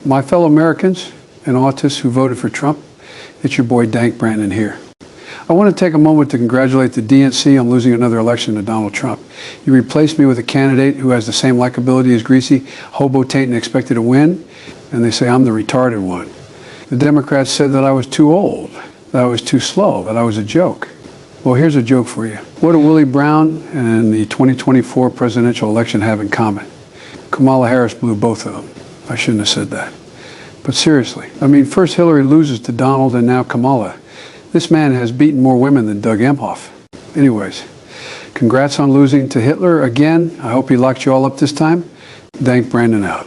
My fellow Americans and autists who voted for Trump, it's your boy Dank Brandon here. I want to take a moment to congratulate the DNC on losing another election to Donald Trump. You replaced me with a candidate who has the same likability as Greasy, hobo taint, and expected to win, and they say I'm the retarded one. The Democrats said that I was too old, that I was too slow, that I was a joke. Well, here's a joke for you. What do Willie Brown and the 2024 presidential election have in common? Kamala Harris blew both of them. I shouldn't have said that. But seriously, I mean, first Hillary loses to Donald and now Kamala. This man has beaten more women than Doug Emhoff. Anyways, congrats on losing to Hitler again. I hope he locked you all up this time. Dank Brandon out.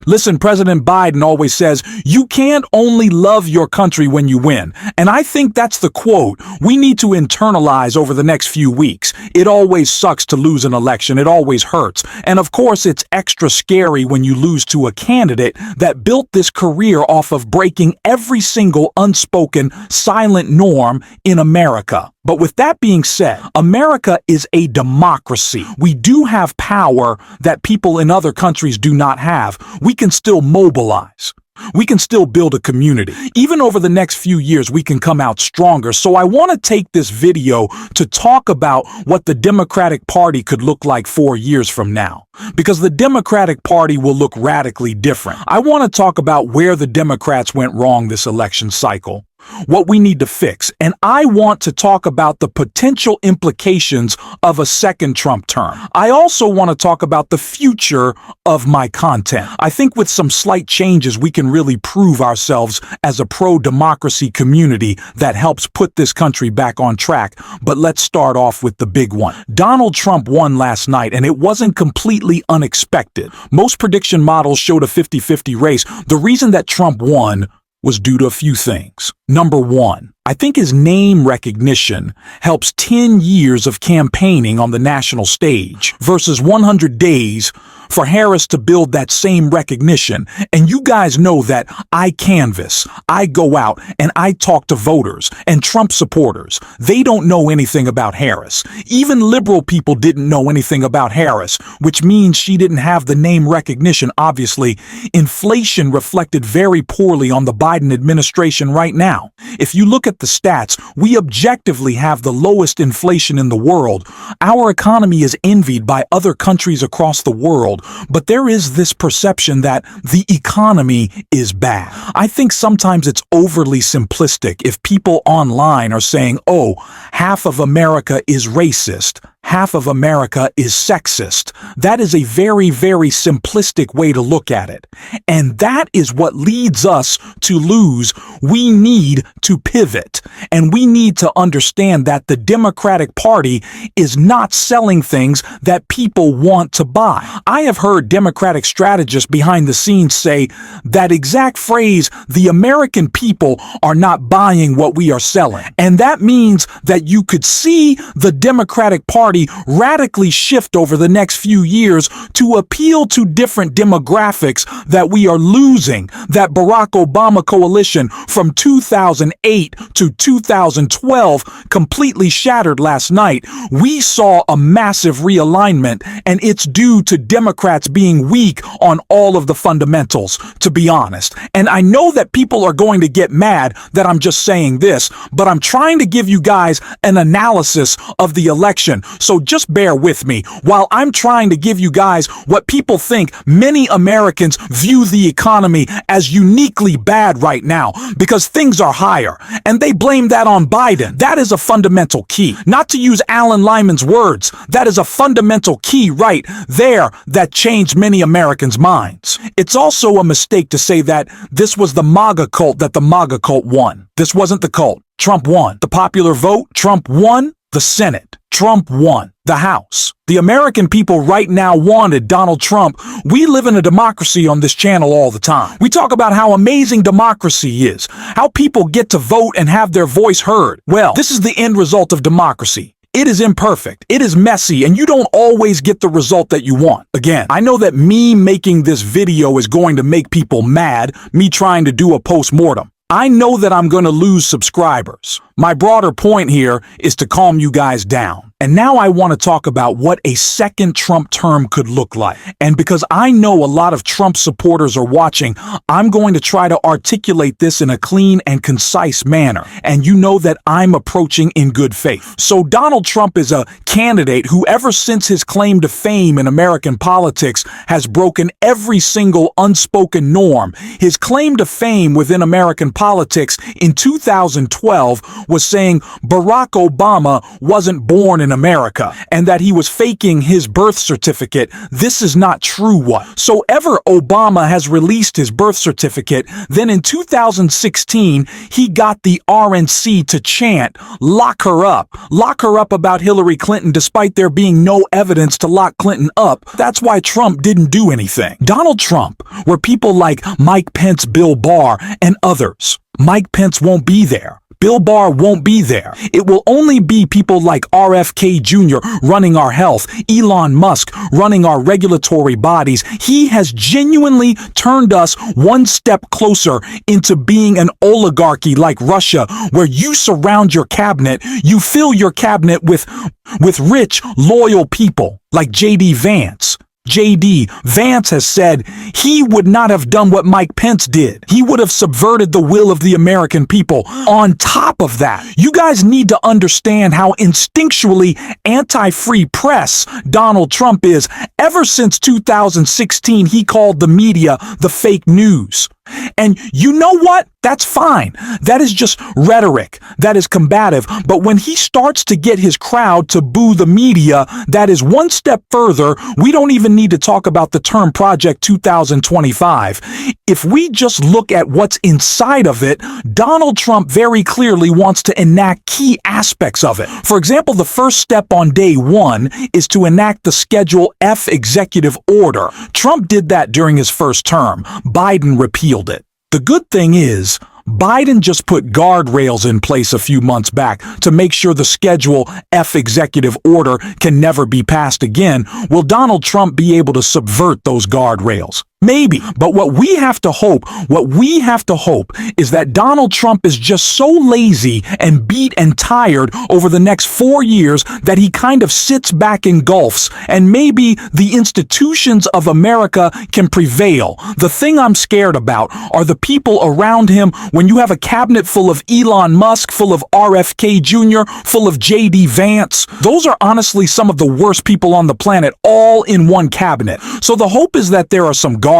Listen, President Biden always says, you can't only love your country when you win. And I think that's the quote we need to internalize over the next few weeks. It always sucks to lose an election. It always hurts. And of course, it's extra scary when you lose to a candidate that built this career off of breaking every single unspoken, silent norm in America. But with that being said, America is a democracy. We do have power that people in other countries do not have. We can still mobilize. We can still build a community. Even over the next few years, we can come out stronger. So I want to take this video to talk about what the Democratic Party could look like 4 years from now. Because the Democratic Party will look radically different. I want to talk about where the Democrats went wrong this election cycle, what we need to fix, and I want to talk about the potential implications of a second Trump term. I also want to talk about the future of my content. I think with some slight changes, we can really prove ourselves as a pro-democracy community that helps put this country back on track. But let's start off with the big one. Donald Trump won last night, and it wasn't completely unexpected. Most prediction models showed a 50-50 race. The reason that Trump won was due to a few things. Number one, I think his name recognition helps 10 years of campaigning on the national stage versus 100 days for Harris to build that same recognition. And you guys know that I canvass, I go out, and I talk to voters and Trump supporters. They don't know anything about Harris. Even liberal people didn't know anything about Harris, which means she didn't have the name recognition. Obviously, inflation reflected very poorly on the Biden administration right now. If you look at the stats, we objectively have the lowest inflation in the world. Our economy is envied by other countries across the world, but there is this perception that the economy is bad. I think sometimes it's overly simplistic if people online are saying, oh, half of America is racist, half of America is sexist. That is a very, very simplistic way to look at it. And that is what leads us to lose. We need to pivot. And we need to understand that the Democratic Party is not selling things that people want to buy. I have heard Democratic strategists behind the scenes say that exact phrase, the American people are not buying what we are selling. And that means that you could see the Democratic Party radically shift over the next few years to appeal to different demographics that we are losing. That Barack Obama coalition from 2008 to 2012 completely shattered last night. We saw a massive realignment, and it's due to Democrats being weak on all of the fundamentals, to be honest. And I know that people are going to get mad that I'm just saying this, but I'm trying to give you guys an analysis of the election. So just bear with me while I'm trying to give you guys what people think many Americans view the economy as uniquely bad right now because things are higher, and they blame that on Biden. That is a fundamental key. Not to use Alan Lyman's words, that is a fundamental key right there that changed many Americans' minds. It's also a mistake to say that this was the MAGA cult, that the MAGA cult won. This wasn't the cult. Trump won. The popular vote, Trump won. The Senate, Trump won. The House. The American people right now wanted Donald Trump. We live in a democracy on this channel all the time. We talk about how amazing democracy is, how people get to vote and have their voice heard. Well, this is the end result of democracy. It is imperfect, it is messy, and you don't always get the result that you want. Again, I know that me making this video is going to make people mad, me trying to do a post-mortem. I know that I'm going to lose subscribers. My broader point here is to calm you guys down And now I want to talk about what a second Trump term could look like. And because I know a lot of Trump supporters are watching, I'm going to try to articulate this in a clean and concise manner. And you know that I'm approaching in good faith. So Donald Trump is a candidate who, ever since his claim to fame in American politics, has broken every single unspoken norm. His claim to fame within American politics in 2012 was saying Barack Obama wasn't born in America and that he was faking his birth certificate. This is not true. What? So ever Obama has released his birth certificate, then in 2016, he got the RNC to chant, lock her up about Hillary Clinton despite there being no evidence to lock Clinton up. That's why Trump didn't do anything. Donald Trump, where people like Mike Pence, Bill Barr, and others. Mike Pence won't be there. Bill Barr won't be there. It will only be people like RFK Jr. running our health, Elon Musk running our regulatory bodies. He has genuinely turned us one step closer into being an oligarchy like Russia, where you surround your cabinet, you fill your cabinet with rich, loyal people like J.D. Vance. J.D. Vance has said he would not have done what Mike Pence did. He would have subverted the will of the American people. On top of that, you guys need to understand how instinctually anti-free press Donald Trump is. Ever since 2016, he called the media the fake news. And you know what? That's fine. That is just rhetoric. That is combative. But when he starts to get his crowd to boo the media, that is one step further. We don't even need to talk about the term Project 2025. If we just look at what's inside of it, Donald Trump very clearly wants to enact key aspects of it. For example, the first step on day one is to enact the Schedule F executive order. Trump did that during his first term. Biden repealed it. The good thing is, Biden just put guardrails in place a few months back to make sure the Schedule F executive order can never be passed again. Will Donald Trump be able to subvert those guardrails? Maybe. But what we have to hope is that Donald Trump is just so lazy and beat and tired over the next 4 years that he kind of sits back in gulfs, and maybe the institutions of America can prevail. The thing I'm scared about are the people around him. When you have a cabinet full of Elon Musk, full of RFK Jr., full of J.D. Vance, those are honestly some of the worst people on the planet, all in one cabinet. So the hope is that there are some guardrails.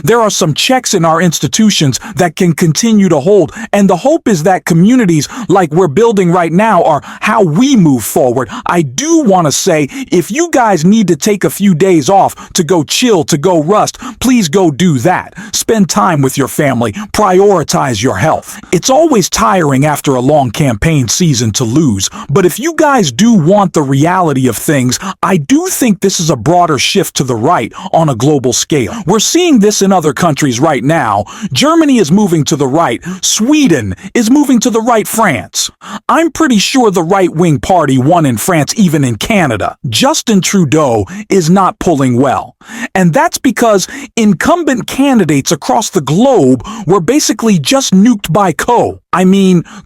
There are some checks in our institutions that can continue to hold. And the hope is that communities like we're building right now are how we move forward. I do want to say, if you guys need to take a few days off to go chill, to go rest, please go do that. Spend time with your family. Prioritize your health. It's always tiring after a long campaign season to lose. But if you guys do want the reality of things, I do think this is a broader shift to the right on a global scale. We're seeing this in other countries right now. Germany is moving to the right. Sweden is moving to the right. France. I'm pretty sure the right-wing party won in France, even in Canada. Justin Trudeau is not pulling well. And that's because incumbent candidates across the globe were basically just nuked by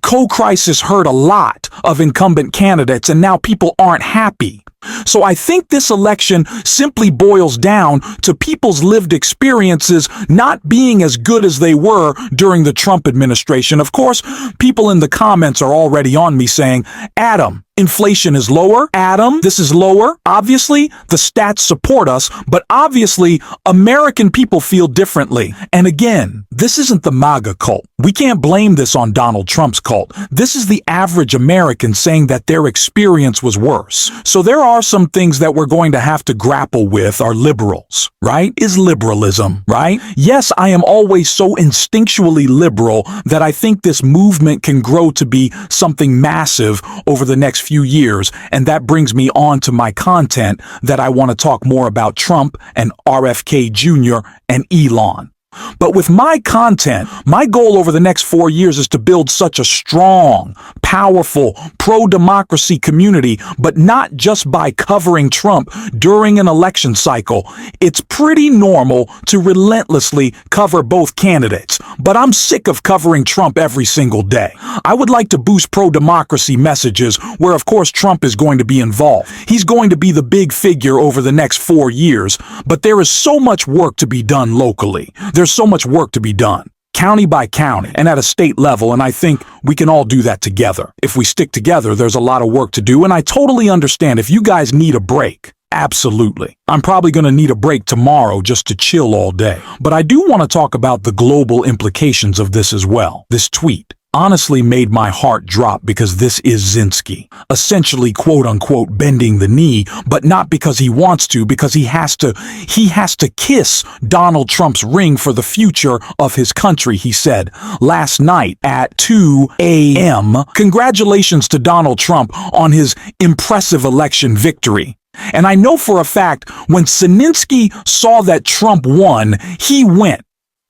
co-crisis hurt a lot of incumbent candidates, and now people aren't happy. So I think this election simply boils down to people's lived experiences not being as good as they were during the Trump administration. Of course, people in the comments are already on me saying, Adam, inflation is lower. Adam, this is lower. Obviously, the stats support us, but obviously, American people feel differently. And again, this isn't the MAGA cult. We can't blame this on Donald Trump's cult. This is the average American saying that their experience was worse. So there are some things that we're going to have to grapple with are liberals, right? Is liberalism, right? Yes, I am always so instinctually liberal that I think this movement can grow to be something massive over the next few years, and that brings me on to my content that I want to talk more about Trump and RFK Jr. and Elon. But with my content, my goal over the next 4 years is to build such a strong, powerful, pro-democracy community, but not just by covering Trump during an election cycle. It's pretty normal to relentlessly cover both candidates, but I'm sick of covering Trump every single day. I would like to boost pro-democracy messages where, of course, Trump is going to be involved. He's going to be the big figure over the next 4 years, but there is so much work to be done locally. There's so much work to be done, county by county and at a state level, and I think we can all do that together. If we stick together, there's a lot of work to do, and I totally understand if you guys need a break. Absolutely. I'm probably going to need a break tomorrow just to chill all day. But I do want to talk about the global implications of this as well. This tweet honestly made my heart drop because this is Zelensky, essentially quote-unquote bending the knee, but not because he wants to, because he has to kiss Donald Trump's ring for the future of his country, he said last night at 2 a.m. Congratulations to Donald Trump on his impressive election victory. And I know for a fact when Zelensky saw that Trump won, he went.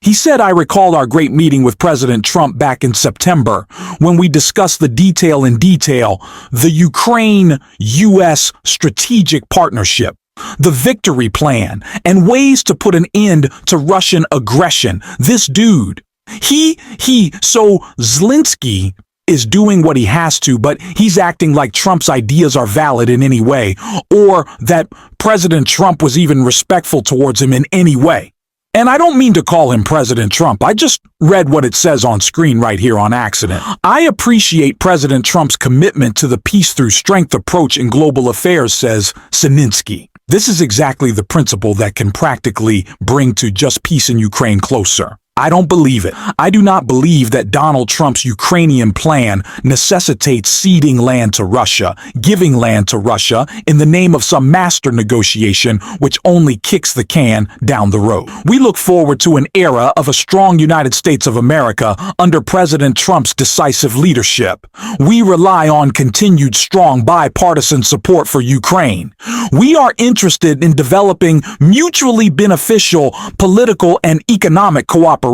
He said, "I recall our great meeting with President Trump back in September when we discussed the detail, the Ukraine-U.S. strategic partnership, the victory plan, and ways to put an end to Russian aggression." This dude, so Zelensky is doing what he has to, but he's acting like Trump's ideas are valid in any way, or that President Trump was even respectful towards him in any way. And I don't mean to call him President Trump. I just read what it says on screen right here on accident. I appreciate President Trump's commitment to the peace through strength approach in global affairs, says Zelensky. This is exactly the principle that can practically bring to just peace in Ukraine closer. I don't believe it. I do not believe that Donald Trump's Ukrainian plan necessitates ceding land to Russia, giving land to Russia in the name of some master negotiation which only kicks the can down the road. We look forward to an era of a strong United States of America under President Trump's decisive leadership. We rely on continued strong bipartisan support for Ukraine. We are interested in developing mutually beneficial political and economic cooperation.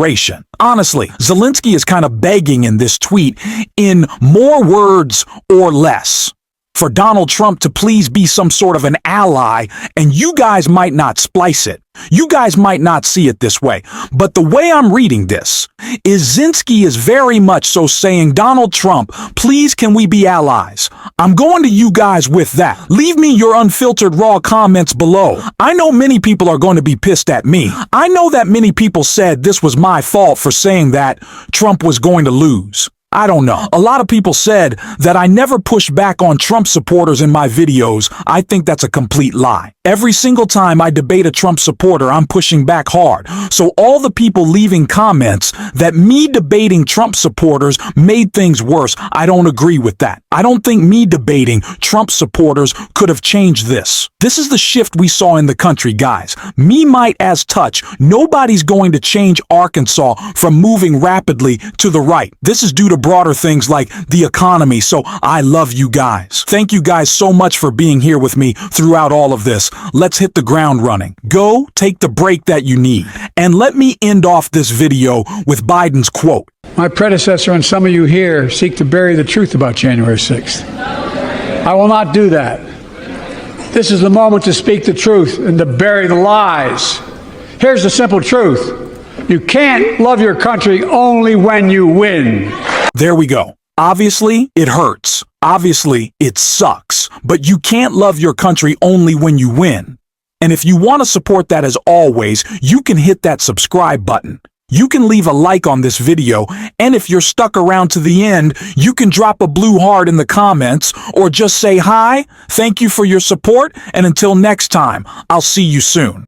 Honestly, Zelensky is kind of begging in this tweet in more words or less for Donald Trump to please be some sort of an ally, and you guys might not splice it. You guys might not see it this way, but the way I'm reading this is Zelensky is very much so saying, Donald Trump, please can we be allies? I'm going to you guys with that. Leave me your unfiltered raw comments below. I know many people are going to be pissed at me. I know that many people said this was my fault for saying that Trump was going to lose. I don't know. A lot of people said that I never push back on Trump supporters in my videos. I think that's a complete lie. Every single time I debate a Trump supporter, I'm pushing back hard. So all the people leaving comments that me debating Trump supporters made things worse, I don't agree with that. I don't think me debating Trump supporters could have changed this. This is the shift we saw in the country, guys. Me might as touch. Nobody's going to change Arkansas from moving rapidly to the right. This is due to broader things like the economy, so I love you guys. Thank you guys so much for being here with me throughout all of this. Let's hit the ground running. Go take the break that you need. And let me end off this video with Biden's quote. My predecessor and some of you here seek to bury the truth about January 6th. I will not do that. This is the moment to speak the truth and to bury the lies. Here's the simple truth. You can't love your country only when you win. There we go. Obviously, it hurts. Obviously, it sucks. But you can't love your country only when you win. And if you want to support that as always, you can hit that subscribe button. You can leave a like on this video, and if you're stuck around to the end, you can drop a blue heart in the comments or just say hi, thank you for your support, and until next time, I'll see you soon.